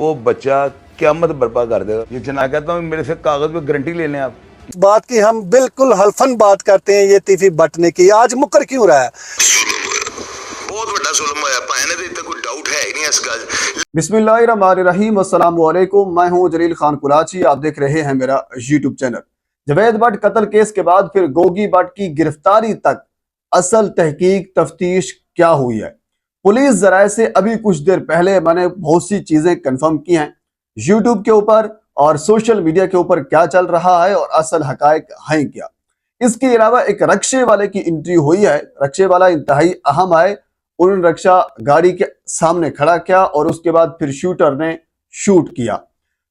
वो बच्चा क़यामत बर्पा कर देगा। ये जना कहता हूँ मेरे से कागज पे गारंटी ले लें आप। बात की हम बिल्कुल हल्फन बात करते हैं ये तीफी बटने की, आज मुकर क्यों रहा है? बहुत बड़ा जुल्म होया पाने दे इतना कोई डाउट है ही नहीं इस गल। बिस्मिल्लाहिर्रहमानिर्रहीम, अस्सलाम वालेकुम। मैं हूं जलील खान कुलाची, आप देख रहे हैं मेरा यूट्यूब चैनल। जवेद भट्ट कत्ल केस के बाद फिर गोगी भट्ट की गिरफ्तारी तक असल तहकीक तफ्तीश क्या हुई है? पुलिस जराये से अभी कुछ देर पहले मैंने बहुत सी चीजें कंफर्म की हैं यूट्यूब के ऊपर और सोशल मीडिया के ऊपर क्या चल रहा है और असल हकायक हैं क्या। इसके अलावा एक रक्शे वाले की एंट्री हुई है। रक्शे वाला इंतहाई अहम है। उन्होंने रक्षा गाड़ी के सामने खड़ा किया और उसके बाद फिर शूटर ने शूट किया।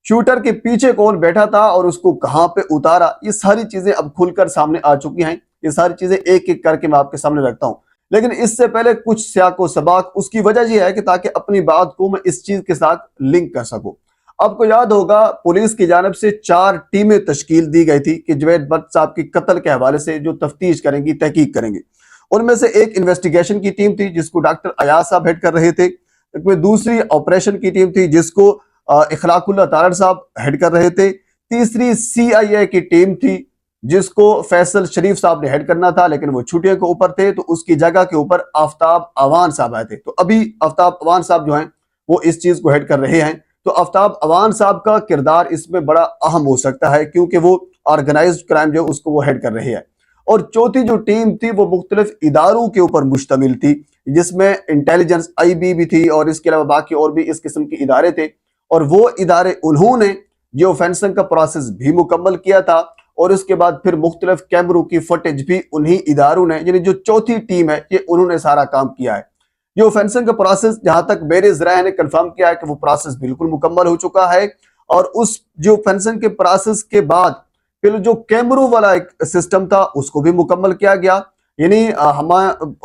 शूटर के पीछे कौन बैठा था और उसको कहां पे उतारा, ये सारी चीजें अब खुलकर सामने आ चुकी हैं। ये सारी चीजें एक एक करके मैं आपके सामने रखता हूं, लेकिन इससे पहले कुछ स्याको सबाक। उसकी वजह यह है कि ताकि अपनी बात को मैं इस चीज के साथ लिंक कर सकूं। आपको याद होगा पुलिस की जानिब से 4 टीमें तश्कील दी गई थी कि जवेद भट्ट साहब की कत्ल के हवाले से जो तफ्तीश करेंगी, तहकीक करेंगी। उनमें से एक इन्वेस्टिगेशन की टीम थी जिसको डॉक्टर अयाज साहब हेड कर रहे थे। दूसरी ऑपरेशन की टीम थी जिसको इखलाकुल्लाह तारड़ साहब हेड कर रहे थे। तीसरी CIA की टीम थी जिसको फैसल शरीफ साहब ने हेड करना था, लेकिन वो छुट्टियों के ऊपर थे तो उसकी जगह के ऊपर आफ्ताब अवान साहब आए थे। तो अभी आफ्ताब अवान साहब जो हैं वो इस चीज को हेड कर रहे हैं। तो आफ्ताब अवान साहब का किरदार इसमें बड़ा अहम हो सकता है क्योंकि वो ऑर्गेनाइज्ड क्राइम जो उसको वो हेड कर रहे हैं। और चौथी जो टीम थी वो मुख्तलिफ इदारों के ऊपर मुश्तमिल थी जिसमें इंटेलिजेंस IB भी थी और इसके अलावा बाकी और भी इस किस्म के इदारे थे। और वो इदारे उन्होंने जियो फेंसिंग का प्रोसेस भी मुकम्मल किया था और उसके बाद फिर मुख्तलिफ कैमरों की फुटेज भी उन्हीं इदारों ने, यानी जो चौथी टीम है, ये उन्होंने सारा काम किया है। जियो फेंसिंग का प्रोसेस जहां तक मेरे ज़राए ने कंफर्म किया है कि वो प्रोसेस बिल्कुल मुकम्मल हो चुका है। और उस जियो फेंसिंग के प्रोसेस के बाद फिर जो कैमरों वाला एक सिस्टम था उसको भी मुकम्मल किया गया। यानी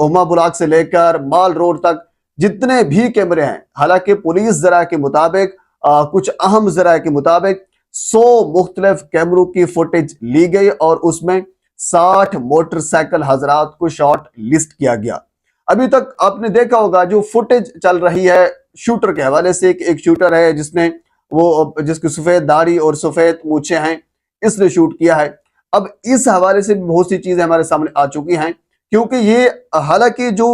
हुमा ब्लॉक से लेकर माल रोड तक जितने भी कैमरे हैं, हालांकि पुलिस जराये के मुताबिक कुछ अहम जराये के मुताबिक 100 मुख्तलिफ कैमरों की फुटेज ली गई और उसमें 60 मोटरसाइकिल हजरात को शॉर्ट लिस्ट किया गया। अभी तक आपने देखा होगा जो फुटेज चल रही है शूटर के हवाले से, एक शूटर है जिसकी सफेद दाढ़ी और सफेद मूछें हैं, इसने शूट किया है। अब इस हवाले से बहुत सी चीजें हमारे सामने आ चुकी हैं क्योंकि ये हालांकि जो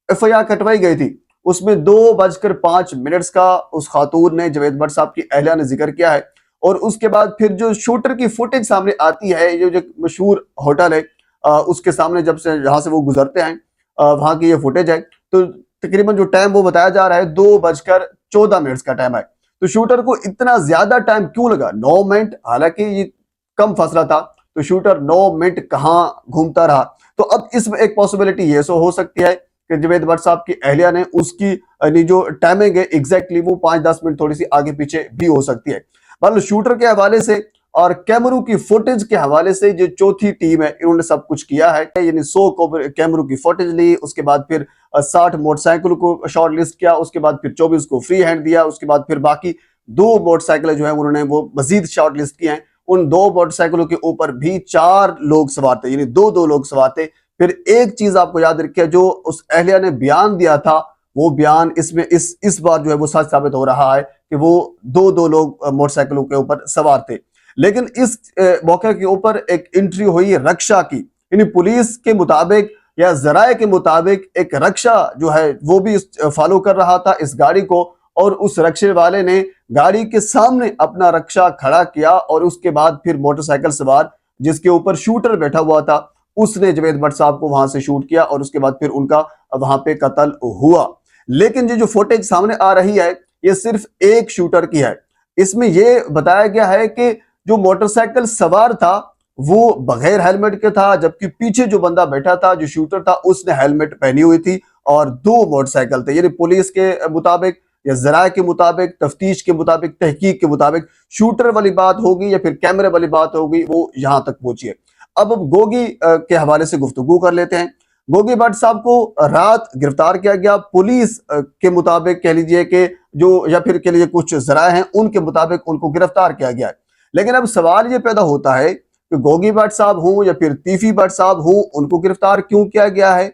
FIR कटवाई गई थी उसमें 2:05 का उस खातून ने, जवेद भट्ट साहब की अहलिया ने जिक्र किया है। और उसके बाद फिर जो शूटर की फुटेज सामने आती है, जो मशहूर होटल है उसके सामने जब से जहां से वो गुजरते हैं वहां की ये फुटेज है। तो तकरीबन जो टाइम वो बताया जा रहा है 2:14 का टाइम है। तो शूटर को इतना ज्यादा टाइम क्यों लगा? 9 मिनट, हालांकि ये कम फासला था, तो शूटर 9 मिनट कहां घूमता रहा? तो अब इसमें एक पॉसिबिलिटी ये सो हो सकती है कि जवेद भट्ट साहब की अहलिया ने उसकी जो टाइमिंग है एग्जैक्टली वो 5-10 मिनट थोड़ी सी आगे पीछे भी हो सकती है। मतलब शूटर के हवाले से और कैमरों की फुटेज के हवाले से जो चौथी टीम है इन्होंने सब कुछ किया है। यानी 100 कैमरों की फुटेज ली, उसके बाद फिर 60 मोटरसाइकिल को शॉर्ट लिस्ट किया, उसके बाद फिर 24 को फ्री हैंड दिया, उसके बाद फिर बाकी 2 मोटरसाइकिल जो है उन्होंने वो मजीद शॉर्ट लिस्ट किए हैं। उन 2 मोटरसाइकिलों के ऊपर भी 4 लोग सवार थे, यानी 2-2 लोग सवार थे। फिर एक चीज आपको याद रखिए, जो उस अहलिया ने बयान दिया था वो बयान इसमें इस बार जो है वो सच साबित हो रहा है कि वो 2-2 लोग मोटरसाइकिलों के ऊपर सवार थे। लेकिन इस मौके के ऊपर एक एंट्री हुई रक्षा की, यानी पुलिस के मुताबिक या जराये के मुताबिक एक रक्षा जो है वो भी फॉलो कर रहा था इस गाड़ी को और उस रक्षे वाले ने गाड़ी के सामने अपना रक्षा खड़ा किया और उसके बाद फिर मोटरसाइकिल सवार जिसके ऊपर शूटर बैठा हुआ था उसने जवेद भट्ट साहब को वहां से शूट किया और उसके बाद फिर उनका वहां पे कत्ल हुआ। लेकिन जो फुटेज सामने आ रही है ये सिर्फ एक शूटर की है। इसमें यह बताया गया है कि जो मोटरसाइकिल सवार था वो बगैर हेलमेट के था, जबकि पीछे जो बंदा बैठा था, जो शूटर था, उसने हेलमेट पहनी हुई थी और 2 मोटरसाइकिल थे। यानी पुलिस के मुताबिक या जराये के मुताबिक, तफ्तीश के मुताबिक, तहकीक के मुताबिक शूटर वाली बात होगी या फिर कैमरे वाली बात होगी, वो यहां तक पहुंची है। अब गोगी के हवाले से गुफ्तगू कर लेते हैं। गोगी भट्ट साहब को रात गिरफ्तार किया गया। पुलिस के मुताबिक कह लीजिए कि जो या फिर कह लीजिए कुछ जराये हैं उनके मुताबिक उनको गिरफ्तार किया गया है। लेकिन अब सवाल ये पैदा होता है कि गोगी भट्ट साहब हों या फिर तीफी भट्ट साहब हों, उनको गिरफ्तार क्यों किया गया है?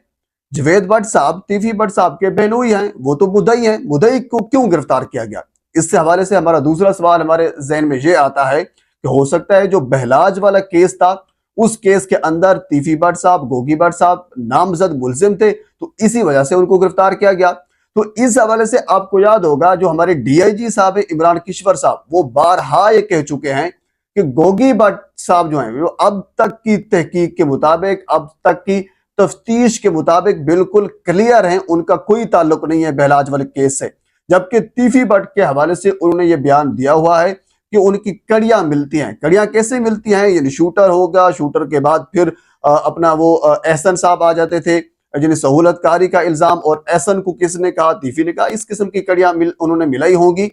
जवेद भट्ट साहब तीफी भट्ट साहब के बहनोई हैं, वो तो मुद्दई हैं, मुद्दई को क्यों गिरफ्तार किया गया? इससे हवाले से हमारा दूसरा सवाल हमारे जहन में ये आता है कि हो सकता है जो बहलाज वाला केस था उस केस के अंदर तीफी भट्ट साहब, गोगी भट्ट साहब नामजद मुलजिम थे, तो इसी वजह से उनको गिरफ्तार किया गया। तो इस हवाले से आपको याद होगा जो हमारे डीआईजी साहब है इमरान किश्वर साहब, वो बारहा ये कह चुके हैं कि गोगी भट्ट साहब जो हैं वो अब तक की तहकीक के मुताबिक, अब तक की तफ्तीश के मुताबिक बिल्कुल क्लियर हैं, उनका कोई ताल्लुक नहीं है बहलाज वाले केस से। जबकि तीफी भट्ट के हवाले से उन्होंने ये बयान दिया हुआ है कि उनकी कड़ियां मिलती हैं। कड़ियां कैसे मिलती हैं? यानी शूटर होगा, शूटर के बाद फिर अपना वो एहसन साहब आ जाते थे जिन्हें सहूलतकारी का इल्जाम, और एहसन को किसने कहा? तीफी ने कहा। इस किस्म की कड़ियां उन्होंने मिलाई होंगी।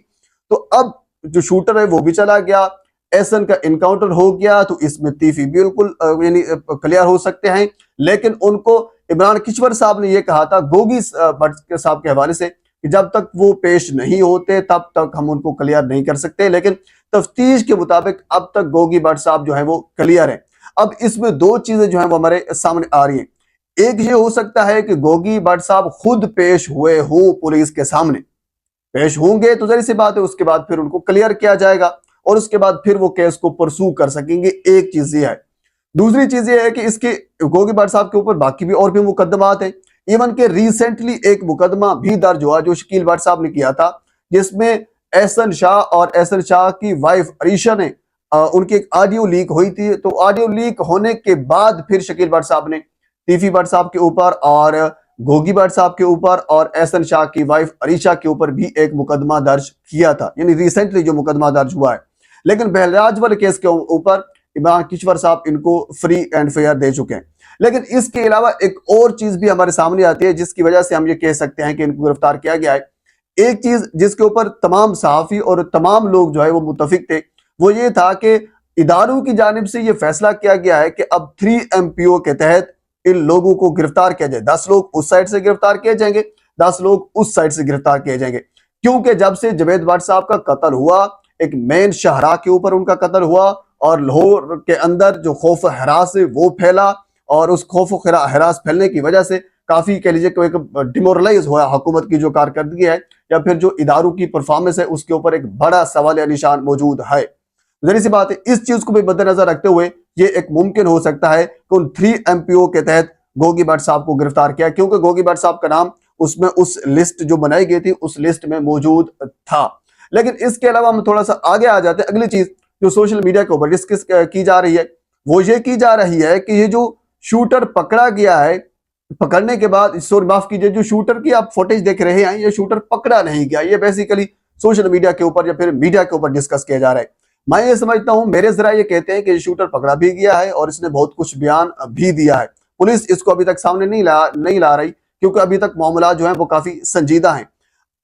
तो अब जो शूटर है वो भी चला गया, एहसन का इनकाउंटर हो गया, तो इसमें तीफी बिल्कुल यानी क्लियर हो सकते हैं। लेकिन उनको इमरान किश्वर साहब ने यह कहा था गोगी भट्ट साहब के हवाले से कि जब तक वो पेश नहीं होते तब तक हम उनको क्लियर नहीं कर सकते। लेकिन तफ्तीश के मुताबिक अब तक गोगी भट्ट साहब जो है वो क्लियर है। अब इसमें दो चीजें जो है वो हमारे सामने आ रही हैं। एक ये हो सकता है कि गोगी भट्ट साहब खुद पेश हुए हों पुलिस के सामने, पेश होंगे तो जरी सी बात है, उसके बाद फिर उनको क्लियर किया जाएगा और उसके बाद फिर वो केस को परसू कर सकेंगे। एक चीज ये है। दूसरी चीज ये है कि इसके गोगी भट्ट साहब के ऊपर बाकी भी और भी मुकदमात है। इवन के रिसेंटली एक मुकदमा भी दर्ज हुआ जो शकील भट्ट साहब ने किया था, जिसमें एहसन शाह और एहसन शाह की वाइफ अरीशा ने उनकी एक ऑडियो लीक हुई थी। तो ऑडियो लीक होने के बाद फिर शकील भट्ट साहब ने तीफी भट्ट साहब के ऊपर और गोगी भट्ट साहब के ऊपर और एहसन शाह की वाइफ अरीशा के ऊपर भी एक मुकदमा दर्ज किया था, यानी रिसेंटली जो मुकदमा दर्ज हुआ है। लेकिन बहलाज वाले केस के ऊपर इमरान किश्वर साहब इनको फ्री एंड फेयर दे चुके हैं। लेकिन इसके अलावा एक और चीज भी हमारे सामने आती है जिसकी वजह से हम ये कह सकते हैं कि इनको गिरफ्तार किया गया है। एक चीज जिसके ऊपर तमाम सहाफी और तमाम लोग जो है वो मुत्तफिक थे, वो ये था कि इदारों की जानिब से ये फैसला किया गया है कि अब 3MPO के तहत इन लोगों को गिरफ्तार किया जाए। 10 लोग उस साइड से गिरफ्तार किए जाएंगे, 10 लोग उस साइड से गिरफ्तार किए जाएंगे। क्योंकि जब से जवेद भट्ट साहब का कत्ल हुआ, एक मेन शाहराह के ऊपर उनका कत्ल हुआ और लाहौर के अंदर जो खौफ हरास है वो फैला, और उस खौफ हरास फैलने की वजह से काफी कह लीजिए कि एक डिमोरलाइज हुआ हुकूमत की जो कारकर्दगी है या फिर जो इदारों की परफॉर्मेंस है, उसके ऊपर एक बड़ा सवाल या निशान मौजूद है। जरी सी बात है, इस चीज को भी मद्देनजर रखते हुए ये एक मुमकिन हो सकता है कि उन 3MPO के तहत गोगी भट्ट साहब को गिरफ्तार किया, क्योंकि गोगी भट्ट साहब का नाम उसमें उस लिस्ट जो बनाई गई थी उस लिस्ट में मौजूद था। लेकिन इसके अलावा हम थोड़ा सा आगे आ जाते हैं। अगली चीज जो सोशल मीडिया के ऊपर डिस्कस की जा रही है वो ये की जा रही है कि ये जो शूटर पकड़ा गया है, पकड़ने के बाद माफ कीजिए, जो शूटर की आप फुटेज देख रहे हैं ये शूटर पकड़ा नहीं गया, ये बेसिकली सोशल मीडिया के ऊपर या फिर मीडिया के ऊपर डिस्कस किया जा रहा है। मैं ये समझता हूं, मेरे जरा ये कहते हैं कि शूटर पकड़ा भी गया है और इसने बहुत कुछ बयान भी दिया है। पुलिस इसको अभी तक सामने नहीं ला रही क्योंकि अभी तक मामला जो है वो काफी संजीदा है।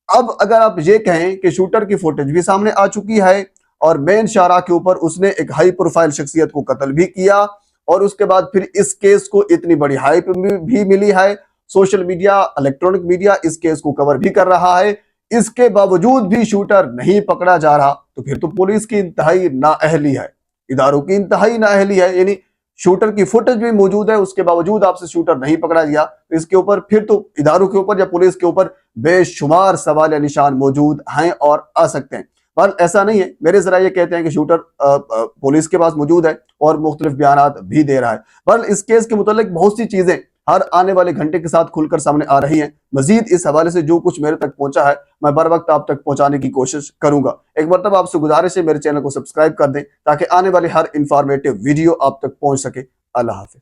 अब अगर आप ये कहें कि शूटर की फुटेज भी सामने आ चुकी है और मेन शाहराह के ऊपर उसने एक हाई प्रोफाइल शख्सियत को कत्ल भी किया और उसके बाद फिर इस केस को इतनी बड़ी हाइप भी मिली है, सोशल मीडिया, इलेक्ट्रॉनिक मीडिया इस केस को कवर भी कर रहा है, इसके बावजूद भी शूटर नहीं पकड़ा जा रहा, तो फिर तो पुलिस की इंतहाई नाअहली है, इदारों की इंतहाई नाअहली है। यानी शूटर की फुटेज भी मौजूद है, उसके बावजूद आपसे शूटर नहीं पकड़ा गया, तो इसके ऊपर फिर तो इदारों के ऊपर या पुलिस के ऊपर बेशुमार सवाल या निशान मौजूद हैं और आ सकते हैं। पर ऐसा नहीं है, मेरे जरा ये कहते हैं कि शूटर पुलिस के पास मौजूद है और मुख्तलिफ बयानात भी दे रहा है। पर इस केस के मुतालिक बहुत सी चीजें हर आने वाले घंटे के साथ खुलकर सामने आ रही हैं। मजीद इस हवाले से जो कुछ मेरे तक पहुंचा है मैं बर वक्त आप तक पहुंचाने की कोशिश करूंगा। एक मरतबा आपसे गुजारिश है मेरे चैनल को सब्सक्राइब कर दें ताकि आने वाली हर इंफॉर्मेटिव वीडियो आप तक पहुंच सके। अल्लाह हाफिज।